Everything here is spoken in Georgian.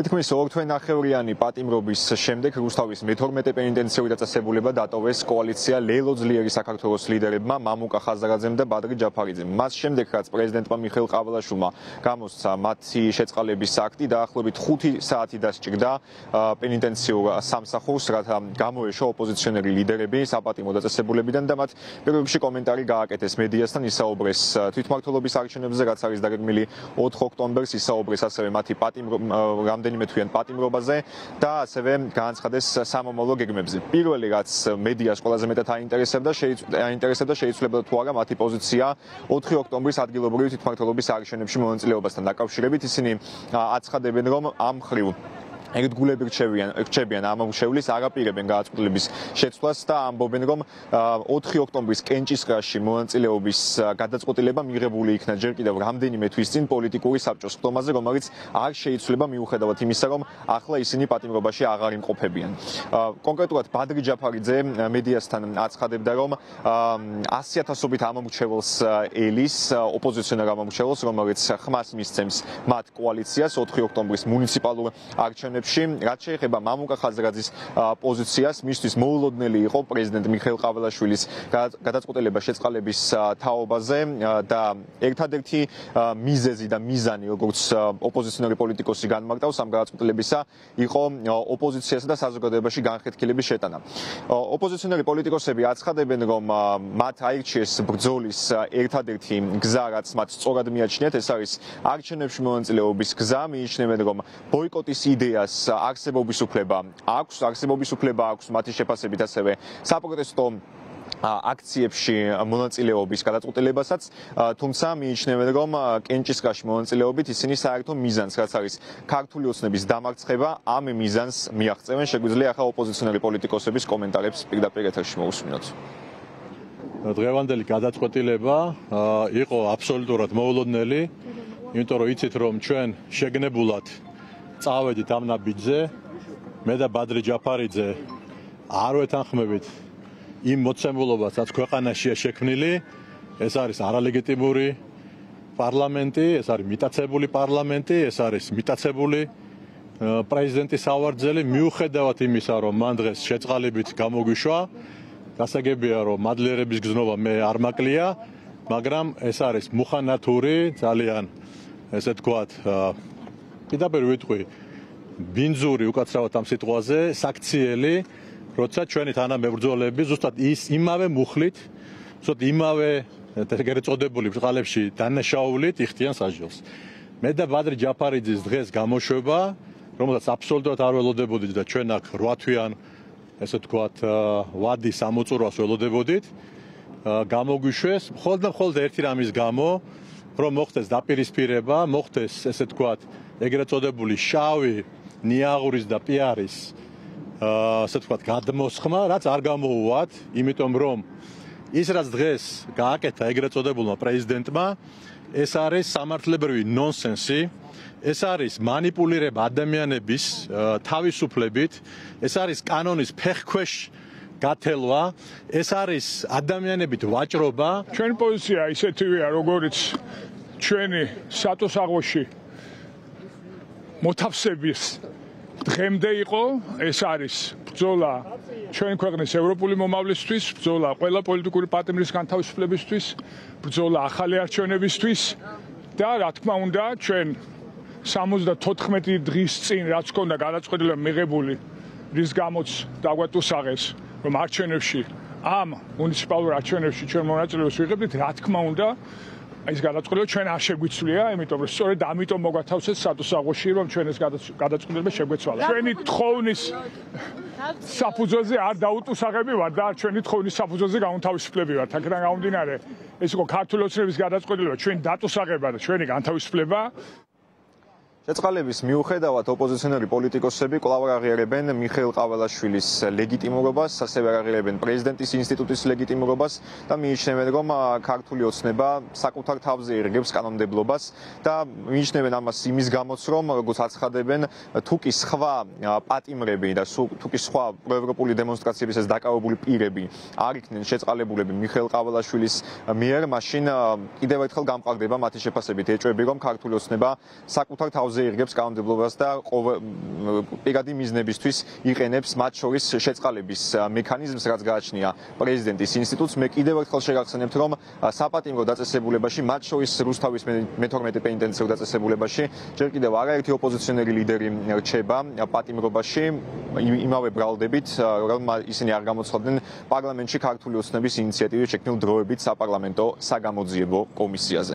თითქმის 2 თვენახევრიანი პატიმრობის შემდეგ რუსთავის მე-12 პენიტენციური დაწესებულება დატოვეს კოალიცია ლეილო ძლიერი საქართველოს ლიდერებმა მამუკა ხაზარაძემ და ბადრი ჯაფარიძემ. მას შემდეგ, რაც პრეზიდენტმა მიხეილ ყაველაშვილმა გამოსცა მათი შეწყალების აქტი, დაახლოებით 5 საათი დასჭირდა პენიტენციურ სამსახურს, რათა გამოეშვა ოპოზიციონერი ლიდერები საპატიმრო დაწესებულებიდან და მათ პირველ რიგში კომენტარი გააკეთეს მედიასთან, ისაუბრეს თვითმმართველობის არჩევნებზე, რაც არის დაგეგმილი 4 ოქტომბერს, ისაუბრეს ასევე მათი რამდენიმე თვიან პატიმრობაზე და ასევე განაცხადეს სამომავლო გეგმებზე. პირველი, რაც მედიას ყველაზე მეტად აინტერესებდა, შეიცვლებოდა თუ არა მათი პოზიცია 4 ოქტომბრის ადგილობრივი თვითმმართველობის არჩევნებში მონაწილეობასთან დაკავშირებით. ისინი აცხადებენ, რომ ამ მხრივ ერთგულები რჩებიან ამ მშევლის, არაპირებენ გააწყვილების შეცვლას და ამბობენ, რომ 4 ოქტომბრის კენჭისყრაში მონაწილეობის გადაწყვეტილება მიღებული იქნა ჯერ კიდევ რამდენიმე თვის წინ პოლიტიკური საბჭოს ხდომაზე, რომელიც არ შეიცვლება მიუხედავად იმისა, რომ ახლა ისინი პატიმრობაში აღარ იმყოფებიან. კონკრეტულად ბადრი ჯაფარიძე მედიასთან აცხადებდა, რომ 100,000-ობით ამომრჩეველს ელის ოპოზიციონერ ამომრჩეველს, რომელიც ხმას მისცემს მათ კოალიციას 4 ოქტომბრის მუნიციპალურ არჩევნებში. რაც შეეხება მამუკა ხაზარაძის პოზიციას, მისთვის მოულოდნელი იყო პრეზიდენტ მიხეილ ყაველაშვილის გადაწყვეტილება შეწყალების თაობაზე და ერთადერთი მიზეზი და მიზანი, როგორც ოპოზიციონერი პოლიტიკოსი განმარტავს ამ გადაწყვეტილებისა, იყო ოპოზიციასა და საზოგადოებაში განხეთქილების შეტანა. ოპოზიციონერი პოლიტიკოსები აცხადებენ, რომ მათ აირჩიეს ბრძოლის ერთადერთი გზა, რაც მათ სწორად მიაჩნიათ, ეს არის არჩევნებში მონაწილეობის გზა. მიიჩნევენ, რომ ბოიკოტის იდეას არსებობის უფლება აქვს მათი შეფასებით ასევე საპროტესტო აქციებში მონაწილეობის გადაწყვეტილებასაც, თუმცა მიიჩნევენ, რომ კენჭისყრაში მონაწილეობით ისინი საერთო მიზანს, რაც არის ქართული ოცნების დამარცხება, ამ მიზანს მიაღწევენ. შეგვიძლია ახლა ოპოზიციონერი პოლიტიკოსების კომენტარებს პირდაპირ ეთერში მოусმინოთ. დღევანდელი გადაწყვეტილება იყო აბსოლუტურად მოულოდნელი, იმიტომ რომ იცით, რომ ჩვენ შეგნებულად წავედით ამ ნაბიჯზე, მე და ბადრი ჯაფარიძე არ ვეთანხმებით იმ მოცემულობას, რაც ქვეყანაშია შექმნილი. ეს არის არალეგიტიმური პარლამენტი, ეს არის მიტაცებული პარლამენტი, ეს არის მიტაცებული პრეზიდენტის ავარძელი, მიუხედავად იმისა, რომ მან დღეს შეწყალებით გამოგვიშვა. გასაგებია, რომ მადლიერების გზნობა მე არ მაკლია, მაგრამ ეს არის მუხანათური, ძალიან ესე თქვათ, პირდაპირ ვიტყვი, ბინძური უკაცრავად ამ სიტყვაზე, საქციელი, როცა ჩვენი თანამებრძოლები ზუსტად იმავე მუხლით, ზუსტად იმავე ეგრეთ წოდებული ბრწყალებში დანაშაულით იხდიან სასჯელს. მე და ბადრი ჯაფარიძის დღეს გამოშვება, რომელსაც აბსოლუტურად არ ველოდებოდით და ჩვენ აქ 8 თვიან ესე თქვათ ვადის ამოწურვას ველოდებოდით, გამოგვიშვეს მხოლოდ და მხოლოდ ერთი რამის გამო, რომ მოხდეს დაპირისპირება, მოხდეს ესე თქვათ ეგრეთ წოდებული შავი ნიაღურის და პიარის ასე თქვათ გადმოსხმა, რაც არ გამოუვათ, იმიტომ რომ ის რაც დღეს გააკეთა ეგრეთ წოდებულმა პრეზიდენტმა, ეს არის სამართლებრივი ნონსენსი, ეს არის მანიპულირება ადამიანების თავისუფლებით, ეს არის კანონის ფეხქვეშ გათელვა, ეს არის ადამიანებით ვაჭრობა. ჩვენი პოზიცია ისეთივეა, როგორც ჩვენი სატოსაღოში მოთავსების დღემდე იყო, ეს არის ბრძოლა ჩვენი ქვეყნის ევროპული მომავლისთვის, ბრძოლა ყველა პოლიტიკური პატიმრის განთავისუფლებისთვის, ბრძოლა ახალი არჩევნებისთვის და რა თქმა უნდა, ჩვენ 74 დღის წინ რაც ჰქონდა გადაწყვეტილება მიღებული, რის გამოც დაგვატუსაღეს, რომ არჩევნებში ამ მუნიციპალურ არჩევნებში ჩვენ მონაწილეობას ვიღებდით, რა თქმა უნდა, ის გადაწყვეტილება ჩვენ არ შეგვიცვლია, იმიტომ რომ სწორედ ამიტომ მოგვათავსეს სატუსაღოში, რომ ჩვენ ეს გადაწყვეტილება შეგვეცვალა. ჩვენი თხოვნის საფუძველზე არ დაუტუსაღები ვარ და ჩვენი თხოვნის საფუძველზე გაუნთავისუფლები ვართ. აქედან გამომდინარე, ეს იყო ქართული ოცნების გადაწყვეტილება, ჩვენი დატუსაღება და ჩვენი განთავისუფლება. შეწყალების მიუხედავად ოპოზიციონერი პოლიტიკოსები კვლავ აღიარებენ მიხეილ ყაველაშვილის ლეგიტიმურობას, ასევე აღიარებენ პრეზიდენტის ინსტიტუტის ლეგიტიმურობას და მიიჩნევენ, რომ ქართული ოცნება საკუთარ თავზე ირგებს კანონმდებლობას და მიიჩნევენ ამას იმის გამოც, რომ როგორც აცხადებენ, თუ კი სხვა პატიმრები და თუ კი სხვა პროევროპული დემონსტრაციებისას დაკავებული პირები არ იქნენ შეწყალებულები მიხეილ ყაველაშვილის მიერ, მაშინ კიდევ ერთხელ გამყარდება მათი შეფასებით ეჭვები, რომ ქართული ოცნება საკუთარ თავზე თავზე იღებს კანონმდებლობას და პირადი მიზნებისთვის იყენებს მათ შორის შეწყალების მექანიზმს, რაც გააჩნია პრეზიდენტის ინსტიტუტს. მე კიდევ ერთხელ შეგახსენებთ, რომ საპატიმრო დაწესებულებაში, მათ შორის რუსთავის მე-12 პენიტენციურ დაწესებულებაში, ჯერ კიდევ არაერთი ოპოზიციონერი ლიდერი რჩება პატიმრობაში, იმავე ბრალდებით, რომ ისინი არ გამოცხადდნენ პარლამენტში ქართული ოცნების ინიციატივით შექმნილ დროებით საპარლამენტო საგამოძიებო კომისიაზე.